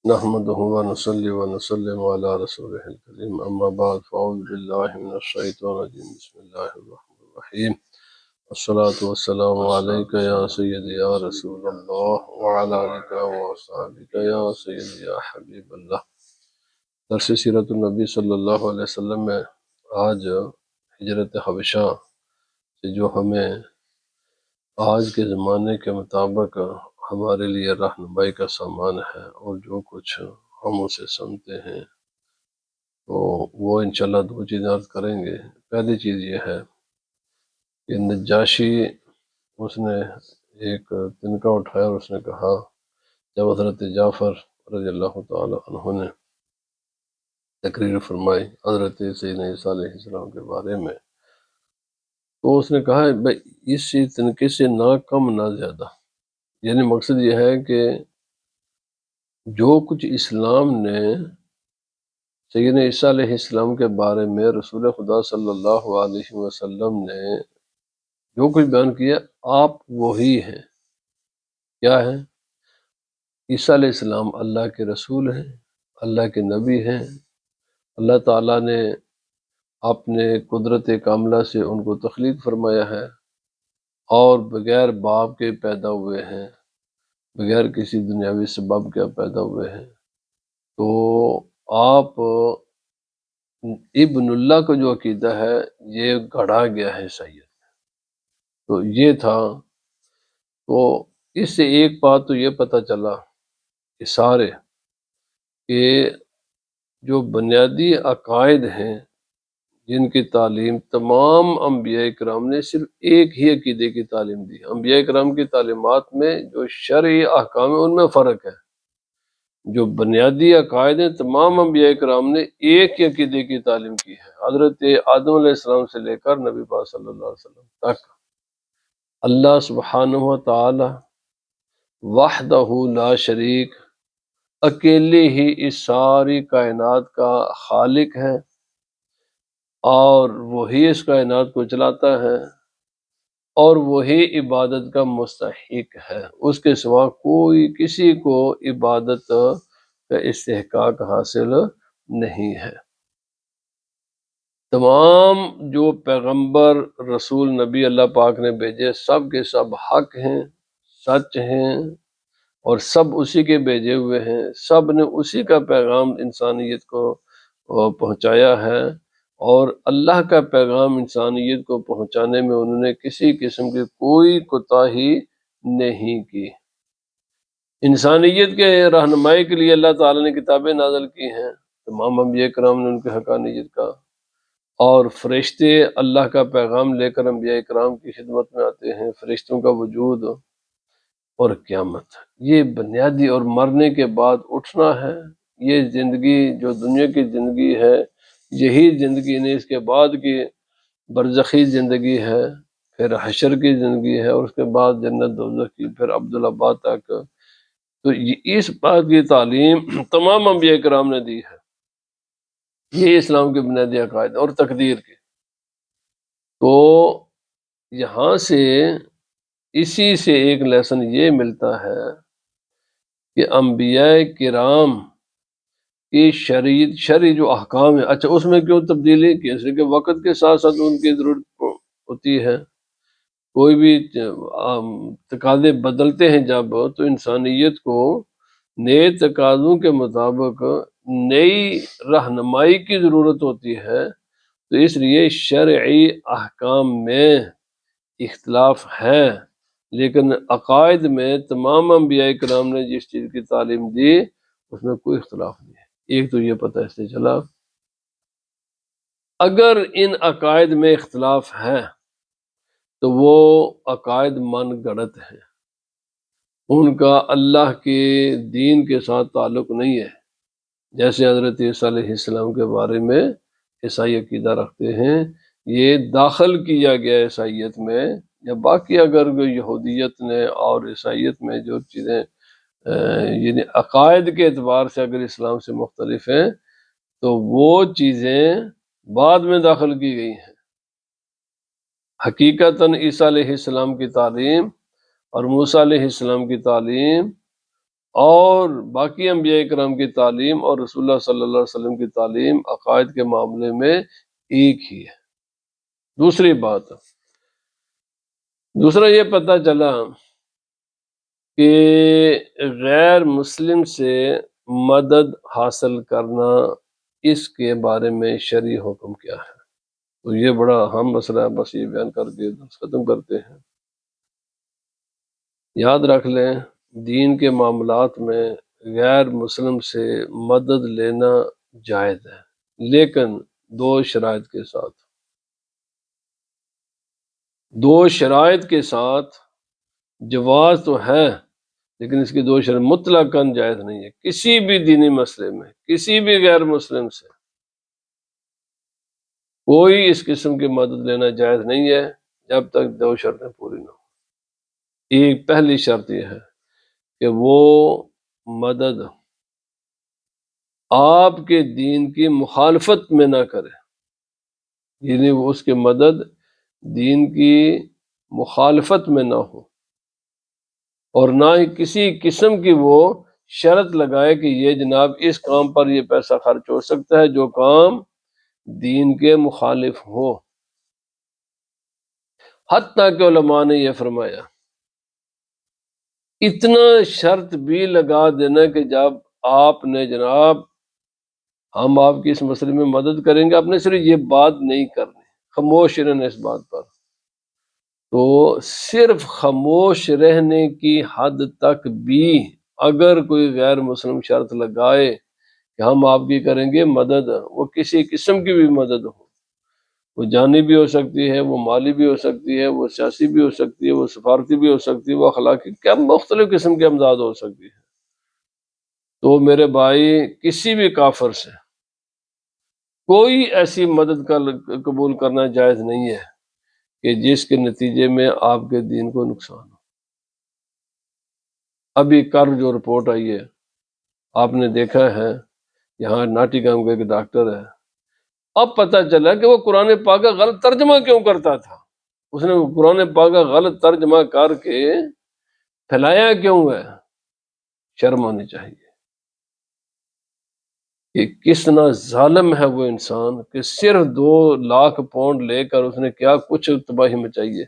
نحمده ونصلي ونسلم على رسوله الكريم أما بعد فأعوذ بالله من الشيطان الرجيم بسم الله الرحمن الرحيم الصلاة والسلام عليك يا سيدي يا رسول الله وعلى آلك وأصحابك يا سيدي يا حبيب الله۔ درس سیرت النبی صلی اللہ علیہ وسلم میں آج ہجرت حبشہ سے جو ہمیں آج کے زمانے کے مطابق ہمارے لیے رہنمائی کا سامان ہے اور جو کچھ ہم اسے سنتے ہیں تو وہ انشاءاللہ دو چیزیں عرض کریں گے۔ پہلی چیز یہ ہے کہ نجاشی اس نے ایک تنکا اٹھایا اور اس نے کہا جب حضرت جعفر رضی اللہ تعالی عنہ نے تقریر فرمائی حضرت سیدنا عیسیٰ علیہ السلام کے بارے میں، تو اس نے کہا بھائی اس تنکے سے نہ کم نہ زیادہ، یعنی مقصد یہ ہے کہ جو کچھ اسلام نے سیدنا عیسیٰ علیہ السلام کے بارے میں رسول خدا صلی اللہ علیہ وسلم نے جو کچھ بیان کیا، آپ وہی ہیں۔ کیا ہیں؟ عیسیٰ علیہ السلام اللہ کے رسول ہیں، اللہ کے نبی ہیں۔ اللہ تعالیٰ نے اپنے قدرت کاملہ سے ان کو تخلیق فرمایا ہے اور بغیر باپ کے پیدا ہوئے ہیں، بغیر کسی دنیاوی سبب کے پیدا ہوئے ہیں۔ تو آپ ابن اللہ کا جو عقیدہ ہے یہ گھڑا گیا ہے عیسائیت، تو یہ تھا۔ تو اس سے ایک بات تو یہ پتہ چلا اشارے کہ جو بنیادی عقائد ہیں جن کی تعلیم تمام انبیاء کرام نے صرف ایک ہی عقیدے کی تعلیم دی۔ انبیاء کرام کی تعلیمات میں جو شرعی احکام ہیں ان میں فرق ہے، جو بنیادی عقائد ہیں تمام انبیاء کرام نے ایک ہی عقیدے کی تعلیم کی ہے۔ حضرت آدم علیہ السلام سے لے کر نبی پاک صلی اللہ علیہ وسلم تک اللہ سبحانہ و تعالی وحدہ لا شریک اکیلے ہی اس ساری کائنات کا خالق ہے اور وہی اس کائنات کو چلاتا ہے اور وہی عبادت کا مستحق ہے، اس کے سوا کوئی کسی کو عبادت کا استحقاق حاصل نہیں ہے۔ تمام جو پیغمبر رسول نبی اللہ پاک نے بھیجے سب کے سب حق ہیں، سچ ہیں اور سب اسی کے بھیجے ہوئے ہیں، سب نے اسی کا پیغام انسانیت کو پہنچایا ہے اور اللہ کا پیغام انسانیت کو پہنچانے میں انہوں نے کسی قسم کی کوئی کوتاہی نہیں کی۔ انسانیت کے رہنمائی کے لیے اللہ تعالیٰ نے کتابیں نازل کی ہیں، تمام انبیاء کرام نے ان کے حقانیت کا، اور فرشتے اللہ کا پیغام لے کر انبیاء کرام کی خدمت میں آتے ہیں، فرشتوں کا وجود اور قیامت، یہ بنیادی، اور مرنے کے بعد اٹھنا ہے۔ یہ زندگی جو دنیا کی زندگی ہے یہی زندگی نہیں، اس کے بعد کی برزخی زندگی ہے، پھر حشر کی زندگی ہے اور اس کے بعد جنت دوزخ کی، پھر عبدالآباد تک۔ تو اس بات کی تعلیم تمام انبیاء کرام نے دی ہے، یہ اسلام کے بنیادی عقائد اور تقدیر کے۔ تو یہاں سے اسی سے ایک لیسن یہ ملتا ہے کہ انبیاء کرام کی شرعی جو احکام ہے، اچھا اس میں کیوں تبدیلی کی؟ اس لیے کہ وقت کے ساتھ ساتھ ان کی ضرورت ہوتی ہے، کوئی بھی تقاضے بدلتے ہیں جب، تو انسانیت کو نئے تقاضوں کے مطابق نئی رہنمائی کی ضرورت ہوتی ہے۔ تو اس لیے شرعی احکام میں اختلاف ہے، لیکن عقائد میں تمام انبیاء کرام نے جس چیز کی تعلیم دی اس میں کوئی اختلاف نہیں ہے۔ ایک تو یہ پتہ اس سے چلا۔ اگر ان عقائد میں اختلاف ہے تو وہ عقائد من گڑت ہیں، ان کا اللہ کے دین کے ساتھ تعلق نہیں ہے۔ جیسے حضرت عیسیٰ علیہ السلام کے بارے میں عیسائی عقیدہ رکھتے ہیں، یہ داخل کیا گیا عیسائیت میں، یا باقی اگر یہودیت نے اور عیسائیت میں جو چیزیں یعنی عقائد کے اعتبار سے اگر اسلام سے مختلف ہیں تو وہ چیزیں بعد میں داخل کی گئی ہیں۔ حقیقتاً عیسیٰ علیہ السلام کی تعلیم اور موسیٰ علیہ السلام کی تعلیم اور باقی انبیاء کرام کی تعلیم اور رسول اللہ صلی اللہ علیہ وسلم کی تعلیم عقائد کے معاملے میں ایک ہی ہے۔ دوسری بات، دوسرا یہ پتہ چلا کہ غیر مسلم سے مدد حاصل کرنا، اس کے بارے میں شرعی حکم کیا ہے؟ تو یہ بڑا اہم مسئلہ ہے، بس یہ بیان کر کے ختم کرتے ہیں۔ یاد رکھ لیں، دین کے معاملات میں غیر مسلم سے مدد لینا جائز ہے، لیکن دو شرائط کے ساتھ۔ دو شرائط کے ساتھ جواز تو ہے، لیکن اس کی دو شرائط مطلقاً جائز نہیں ہے۔ کسی بھی دینی مسئلے میں کسی بھی غیر مسلم سے کوئی اس قسم کی مدد لینا جائز نہیں ہے جب تک دو شرطیں پوری نہ ہوں۔ ایک پہلی شرط یہ ہے کہ وہ مدد آپ کے دین کی مخالفت میں نہ کرے، یعنی وہ اس کی مدد دین کی مخالفت میں نہ ہو، اور نہ ہی کسی قسم کی وہ شرط لگائے کہ یہ جناب اس کام پر یہ پیسہ خرچ ہو سکتا ہے جو کام دین کے مخالف ہو۔ حتیٰ کہ علماء نے یہ فرمایا، اتنا شرط بھی لگا دینا کہ جب آپ نے جناب ہم آپ کی اس مسئلے میں مدد کریں گے، آپ نے صرف یہ بات نہیں کرنی، خاموش رہنا اس بات پر۔ تو صرف خاموش رہنے کی حد تک بھی اگر کوئی غیر مسلم شرط لگائے کہ ہم آپ کی کریں گے مدد، وہ کسی قسم کی بھی مدد ہو، وہ جانی بھی ہو سکتی ہے، وہ مالی بھی ہو سکتی ہے، وہ سیاسی بھی ہو سکتی ہے، وہ سفارتی بھی ہو سکتی ہے، وہ اخلاقی، کیا مختلف قسم کی امداد ہو سکتی ہے، تو میرے بھائی کسی بھی کافر سے کوئی ایسی مدد کا قبول کرنا جائز نہیں ہے کہ جس کے نتیجے میں آپ کے دین کو نقصان ہو۔ ابھی کل جو رپورٹ آئی ہے آپ نے دیکھا ہے، یہاں ناٹی گام کا ایک ڈاکٹر ہے، اب پتہ چلا کہ وہ قرآن پاک کا غلط ترجمہ کیوں کرتا تھا۔ اس نے قرآن پاک کا غلط ترجمہ کر کے پھیلایا کیوں ہے؟ شرم آنی چاہیے کہ کتنا ظالم ہے وہ انسان کہ صرف 2 لاکھ پاؤنڈ لے کر اس نے کیا کچھ تباہی مچائی ہے،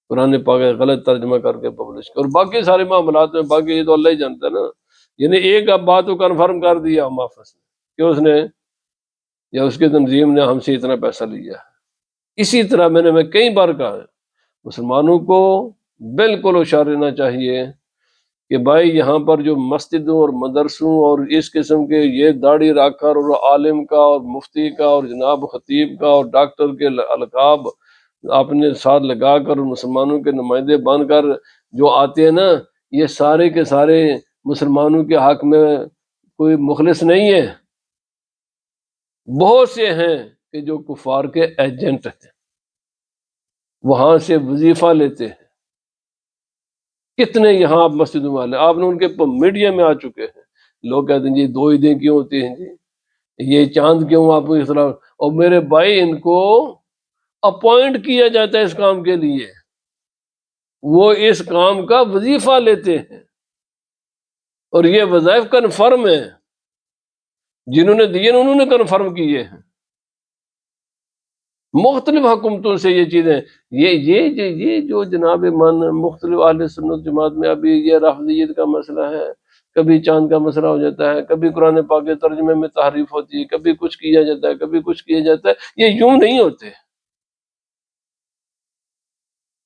قرآن پاک کا غلط ترجمہ کر کے پبلش کر، اور باقی سارے معاملات میں باقی یہ تو اللہ ہی جانتا ہے نا، یعنی ایک اب بات کو کنفرم کر دیا محافظ نے کہ اس نے یا اس کے تنظیم نے ہم سے اتنا پیسہ لیا ہے۔ اسی طرح میں کئی بار کہا ہے، مسلمانوں کو بالکل ہوشیار رہنا چاہیے کہ بھائی یہاں پر جو مسجدوں اور مدرسوں اور اس قسم کے یہ داڑھی رکھ کر اور عالم کا اور مفتی کا اور جناب خطیب کا اور ڈاکٹر کے القاب اپنے ساتھ لگا کر مسلمانوں کے نمائندے بن کر جو آتے ہیں نا، یہ سارے کے سارے مسلمانوں کے حق میں کوئی مخلص نہیں ہے۔ بہت سے ہیں کہ جو کفار کے ایجنٹ ہیں، وہاں سے وظیفہ لیتے ہیں۔ کتنے یہاں آپ مسجدوں والے آپ نے ان کے میڈیا میں آ چکے ہیں، لوگ کہتے ہیں جی 2 عیدیں کیوں ہوتی ہیں جی، یہ چاند کیوں آپ کو اس طرح، اور میرے بھائی ان کو اپوائنٹ کیا جاتا ہے اس کام کے لیے، وہ اس کام کا وظیفہ لیتے ہیں، اور یہ وظائف کنفرم ہیں، جنہوں نے دیے انہوں نے کنفرم کیے ہیں۔ مختلف حکومتوں سے یہ چیزیں، یہ جو جناب من مختلف اہل سنت جماعت میں ابھی یہ رافضیت کا مسئلہ ہے، کبھی چاند کا مسئلہ ہو جاتا ہے، کبھی قرآن پاک کے ترجمے میں تحریف ہوتی ہے، کبھی کچھ کیا جاتا ہے، کبھی کچھ کیا جاتا ہے، یہ یوں نہیں ہوتے،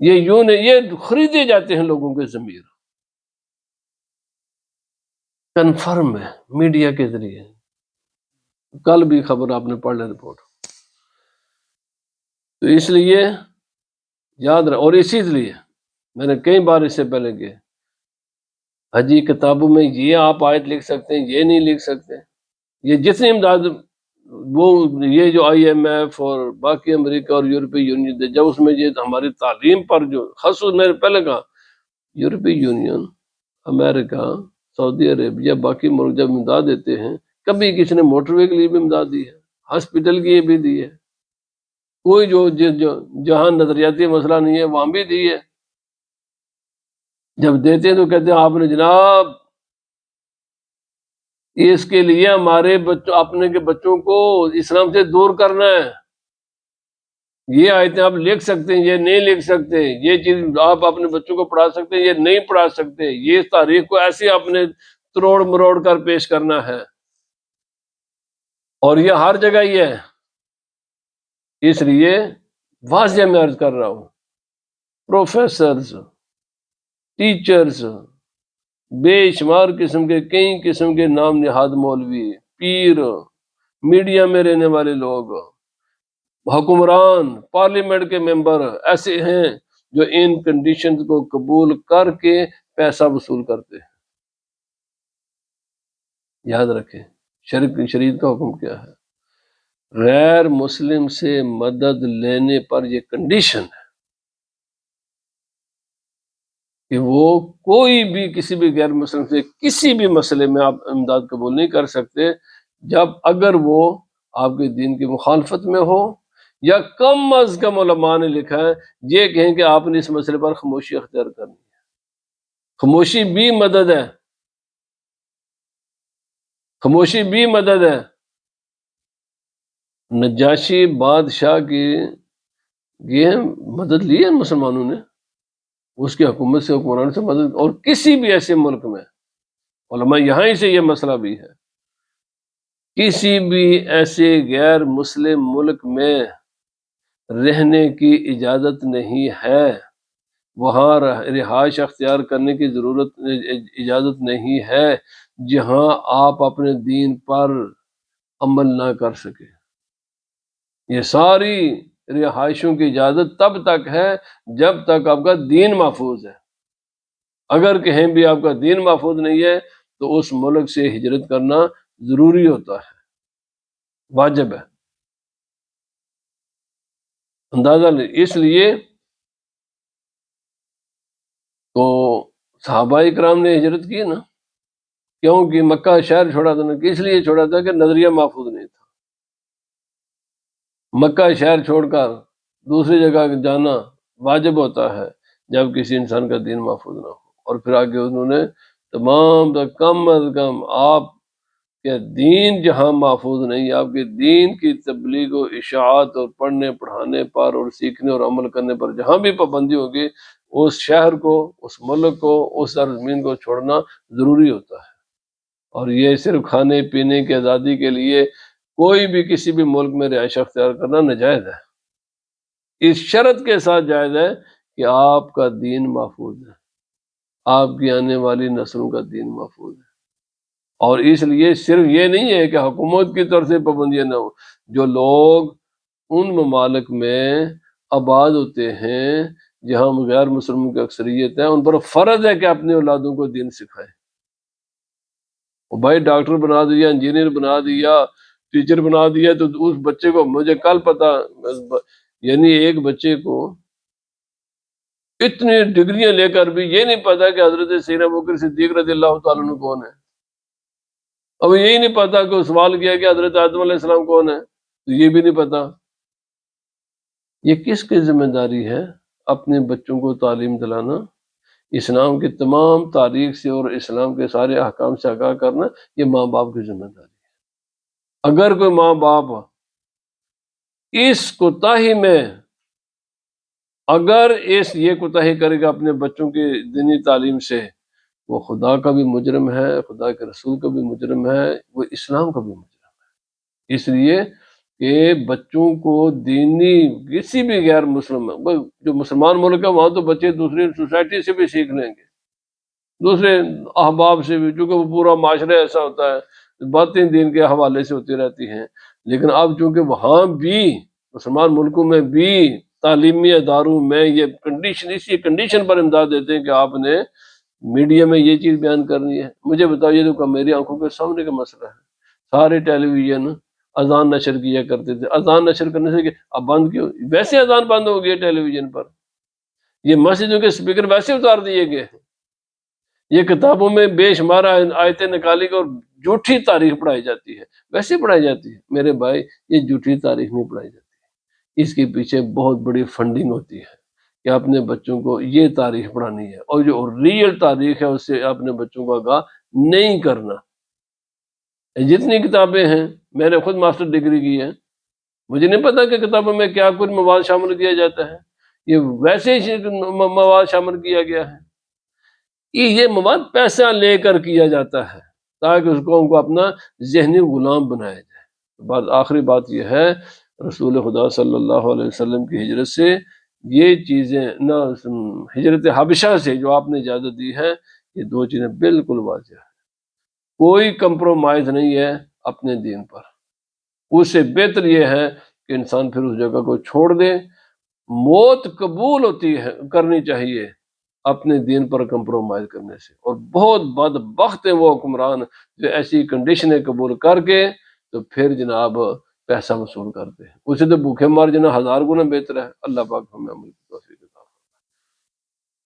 یہ یوں نہیں، یہ خریدے جاتے ہیں لوگوں کے ضمیر، کنفرم ہے میڈیا کے ذریعے۔ کل بھی خبر آپ نے پڑھ لیں رپورٹ، تو اس لیے یاد رہے، اور اسی لیے میں نے کئی بار اس سے پہلے کہ حجی کتابوں میں یہ آپ آیت لکھ سکتے ہیں، یہ نہیں لکھ سکتے، یہ جتنی امداد وہ یہ جو آئی ایم ایف اور باقی امریکہ اور یورپی یونین دے، جب اس میں یہ ہماری تعلیم پر جو خصوص میں نے پہلے کہا، یورپی یونین، امریکہ، سعودی عربیہ، باقی ملک جب امداد دیتے ہیں، کبھی کسی نے موٹر وے کے لیے بھی امداد دی ہے، ہاسپٹل کی بھی دی ہے، کوئی جو جہاں نظریاتی مسئلہ نہیں ہے وہاں بھی دی ہے۔ جب دیتے ہیں تو کہتے ہیں آپ نے جناب اس کے لیے ہمارے بچوں اپنے کے بچوں کو اسلام سے دور کرنا ہے۔ یہ آیتیں آپ لکھ سکتے ہیں، یہ نہیں لکھ سکتے، یہ چیز آپ اپنے بچوں کو پڑھا سکتے ہیں، یہ نہیں پڑھا سکتے، یہ تاریخ کو ایسے آپ نے تروڑ مروڑ کر پیش کرنا ہے، اور یہ ہر جگہ ہی ہے۔ اس لیے واضح میں عرض کر رہا ہوں، پروفیسرز، ٹیچرز، بے شمار قسم کے کئی قسم کے نام نہاد مولوی، پیر، میڈیا میں رہنے والے لوگ، حکمران، پارلیمنٹ کے ممبر ایسے ہیں جو ان کنڈیشنز کو قبول کر کے پیسہ وصول کرتے ہیں۔ یاد رکھیں شریعت کا حکم کیا ہے۔ غیر مسلم سے مدد لینے پر یہ کنڈیشن ہے کہ وہ کوئی بھی کسی بھی غیر مسلم سے کسی بھی مسئلے میں آپ امداد قبول نہیں کر سکتے جب اگر وہ آپ کے دین کی مخالفت میں ہو، یا کم از کم علماء نے لکھا ہے یہ کہیں کہ آپ نے اس مسئلے پر خاموشی اختیار کرنی ہے۔ خاموشی بھی مدد ہے، خاموشی بھی مدد ہے۔ نجاشی بادشاہ کی یہ مدد لی ہے مسلمانوں نے، اس کی حکومت سے، حکمران سے مدد، اور کسی بھی ایسے ملک میں، علماء یہاں ہی سے یہ مسئلہ بھی ہے، کسی بھی ایسے غیر مسلم ملک میں رہنے کی اجازت نہیں ہے، وہاں رہائش اختیار کرنے کی اجازت نہیں ہے جہاں آپ اپنے دین پر عمل نہ کر سکے۔ یہ ساری رہائشوں کی اجازت تب تک ہے جب تک آپ کا دین محفوظ ہے۔ اگر کہیں بھی آپ کا دین محفوظ نہیں ہے تو اس ملک سے ہجرت کرنا ضروری ہوتا ہے، واجب ہے۔ اندازہ لیں، اس لیے تو صحابہ اکرام نے ہجرت کی نا، کیونکہ مکہ شہر چھوڑا تھا نا، کس لیے چھوڑا تھا کہ نظریہ محفوظ نہیں تھا۔ مکہ شہر چھوڑ کر دوسری جگہ جانا واجب ہوتا ہے جب کسی انسان کا دین محفوظ نہ ہو، اور پھر آگے انہوں نے تمام کم از کم آپ کے دین جہاں محفوظ نہیں، آپ کے دین کی تبلیغ و اشاعت اور پڑھنے پڑھانے پر اور سیکھنے اور عمل کرنے پر جہاں بھی پابندی ہوگی، اس شہر کو، اس ملک کو، اس سرزمین کو چھوڑنا ضروری ہوتا ہے۔ اور یہ صرف کھانے پینے کی آزادی کے لیے کوئی بھی کسی بھی ملک میں رہائش اختیار کرنا ناجائز ہے، اس شرط کے ساتھ جائز ہے کہ آپ کا دین محفوظ ہے، آپ کی آنے والی نسلوں کا دین محفوظ ہے۔ اور اس لیے صرف یہ نہیں ہے کہ حکومت کی طرف سے پابندیاں نہ ہو، جو لوگ ان ممالک میں آباد ہوتے ہیں جہاں غیر مسلموں کی اکثریت ہے، ان پر فرض ہے کہ اپنے اولادوں کو دین سکھائیں۔ بھائی ڈاکٹر بنا دیا، انجینئر بنا دیا، ٹیچر بنا دیا، تو اس بچے کو، مجھے کل پتا، یعنی ایک بچے کو اتنی ڈگریاں لے کر بھی یہ نہیں پتا کہ حضرت سیدنا ابوبکر صدیق رضی اللہ تعالیٰ عنہ کون ہے، اب یہی نہیں پتا کہ سوال کیا کہ حضرت آدم علیہ السلام کون ہے، تو یہ بھی نہیں پتا۔ یہ کس کی ذمہ داری ہے؟ اپنے بچوں کو تعلیم دلانا، اسلام کی تمام تاریخ سے اور اسلام کے سارے احکام سے آگاہ کرنا، یہ ماں باپ کی ذمہ داری ہے۔ اگر کوئی ماں باپ اس کوتاہی میں، اگر یہ کوتاہی کرے گا اپنے بچوں کی دینی تعلیم سے، وہ خدا کا بھی مجرم ہے، خدا کے رسول کا بھی مجرم ہے، وہ اسلام کا بھی مجرم ہے۔ اس لیے کہ بچوں کو دینی، کسی بھی غیر مسلم، جو مسلمان ملک ہے وہاں تو بچے دوسری سوسائٹی سے بھی سیکھ لیں گے، دوسرے احباب سے بھی، چونکہ وہ پورا معاشرہ ایسا ہوتا ہے، باتیں دین کے حوالے سے ہوتی رہتی ہیں۔ لیکن اب چونکہ وہاں بھی مسلمان ملکوں میں بھی تعلیمی اداروں میں یہ کنڈیشن، اسی کنڈیشن پر امداد دیتے ہیں کہ آپ نے میڈیا میں یہ چیز بیان کرنی ہے۔ مجھے بتاؤ، یہ تو میری آنکھوں کے سامنے کا مسئلہ ہے، سارے ٹیلی ویژن اذان نشر کیا کرتے تھے، اذان نشر کرنے سے کہ اب بند کیوں؟ ویسے اذان بند ہو گئی ٹیلی ویژن پر، یہ مسجدوں کے اسپیکر ویسے اتار دیے گئے، یہ کتابوں میں بے شمار آیتیں نکالی گئی اور جھوٹی تاریخ پڑھائی جاتی ہے، ویسے پڑھائی جاتی ہے۔ میرے بھائی، یہ جھوٹی تاریخ نہیں پڑھائی جاتی، اس کے پیچھے بہت بڑی فنڈنگ ہوتی ہے کہ اپنے بچوں کو یہ تاریخ پڑھانی ہے، اور جو ریئل تاریخ ہے اس سے اپنے بچوں کو آگاہ نہیں کرنا۔ جتنی کتابیں ہیں، میں نے خود ماسٹر ڈگری کی ہے، مجھے نہیں پتا کہ کتابوں میں کیا کچھ مواد شامل کیا جاتا ہے، یہ ویسے ہی مواد شامل کیا گیا ہے کہ یہ مواد پیسہ لے کر کیا جاتا ہے تاکہ اس قوم کو اپنا ذہنی غلام بنایا جائے۔ آخری بات یہ ہے، رسول خدا صلی اللہ علیہ وسلم کی ہجرت سے یہ چیزیں نہ، ہجرت حبشہ سے جو آپ نے اجازت دی ہے، یہ دو چیزیں بالکل واضح ہیں، کوئی کمپرومائز نہیں ہے اپنے دین پر۔ اس سے بہتر یہ ہے کہ انسان پھر اس جگہ کو چھوڑ دے، موت قبول ہوتی ہے کرنی چاہیے اپنے دین پر کمپرومائز کرنے سے، اور بہت بدبخت ہیں وہ حکمران جو ایسی کنڈیشنیں قبول کر کے تو پھر جناب پیسہ وصول کرتے ہیں، اسے تو بھوکے مار جانا 1000 گنا بہتر ہے۔ اللہ پاک ہمیں عمل کی توفیق